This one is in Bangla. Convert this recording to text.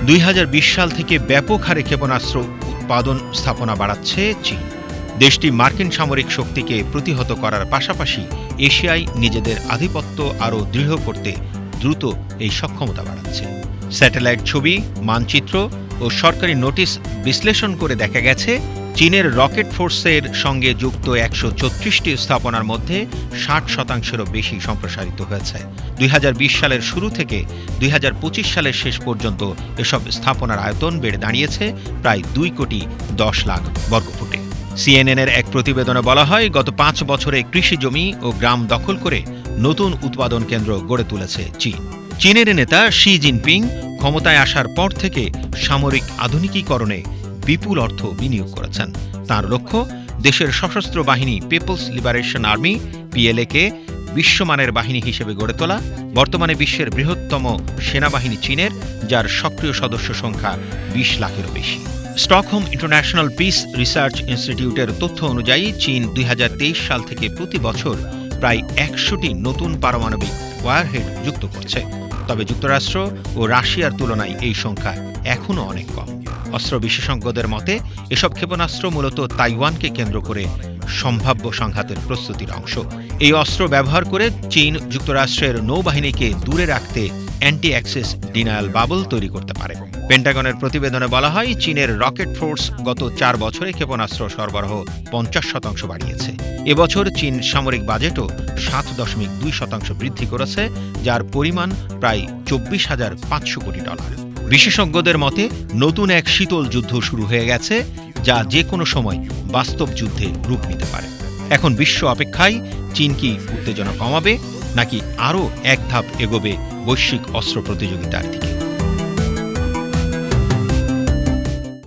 2020 সাল থেকে ব্যাপক হারে ক্ষেপণাস্ত্র উৎপাদন স্থাপনা বাড়াচ্ছে চীন। দেশটি মার্কিন সামরিক শক্তিকে প্রতিহত করার পাশাপাশি এশিয়ায় নিজেদের আধিপত্য আরও দৃঢ় করতে দ্রুত এই সক্ষমতা বাড়াচ্ছে। স্যাটেলাইট ছবি, মানচিত্র ও সরকারি নোটিশ বিশ্লেষণ করে দেখা গেছে, চীনের রকেট ফোর্সের সঙ্গে যুক্ত 134টি স্থাপনার মধ্যে 60%-এরও বেশি সম্প্রসারিত হয়েছে। 2020 সালের শুরু থেকে 2025 সালের শেষ পর্যন্ত এসব স্থাপনার আয়তন বেড়ে দাঁড়িয়েছে প্রায় 2,10,00,000 বর্গফুটে। সিএনএনের এক প্রতিবেদনে বলা হয়, গত 5 বছরে কৃষি জমি ও গ্রাম দখল করে নতুন উৎপাদন কেন্দ্র গড়ে তুলেছে চীন। চীনের নেতা শি জিনপিং ক্ষমতায় আসার পর থেকে সামরিক আধুনিকীকরণে বিপুল অর্থ বিনিয়োগ করেছেন। তার লক্ষ্য দেশের সশস্ত্র বাহিনী পিপলস লিবারেশন আর্মি পিএলএ-কে বিশ্বমানের বাহিনী হিসেবে গড়ে তোলা। বর্তমানে বিশ্বের বৃহত্তম সেনাবাহিনী চীনের, যার সক্রিয় সদস্য সংখ্যা 20 লাখেরও বেশি। স্টকহোম ইন্টারন্যাশনাল পিস রিসার্চ ইনস্টিটিউটের তথ্য অনুযায়ী চীন 2023 সাল থেকে প্রতি বছর প্রায় 100টি নতুন পারমাণবিক ওয়ারহেড যুক্ত করছে। তবে যুক্তরাষ্ট্র ও রাশিয়ার তুলনায় এই সংখ্যা এখনও অনেক কম। অস্ত্র বিশেষজ্ঞদের মতে, এসব ক্ষেপণাস্ত্র মূলত তাইওয়ানকে কেন্দ্র করে সম্ভাব্য সংঘাতের প্রস্তুতির অংশ। এই অস্ত্র ব্যবহার করে চীন যুক্তরাষ্ট্রের নৌবাহিনীকে দূরে রাখতে অ্যান্টি অ্যাক্সেস ডিনায়াল বাবল তৈরি করতে পারে। পেন্টাগনের প্রতিবেদনে বলা হয়, চীনের রকেট ফোর্স গত 4 বছরে ক্ষেপণাস্ত্র সরবরাহ 50% বাড়িয়েছে। এবছর চীন সামরিক বাজেটও 7.2% বৃদ্ধি করেছে, যার পরিমাণ প্রায় $24,500 কোটি। বিশেষজ্ঞদের মতে, নতুন এক শীতল যুদ্ধ শুরু হয়ে গেছে, যা যে কোনো সময় বাস্তব যুদ্ধে রূপ নিতে পারে। এখন বিশ্ব অপেক্ষায় চীন কি উত্তেজনা কমাবে নাকি আরও এক ধাপ এগোবে বৈশ্বিক অস্ত্র প্রতিযোগিতার দিকে।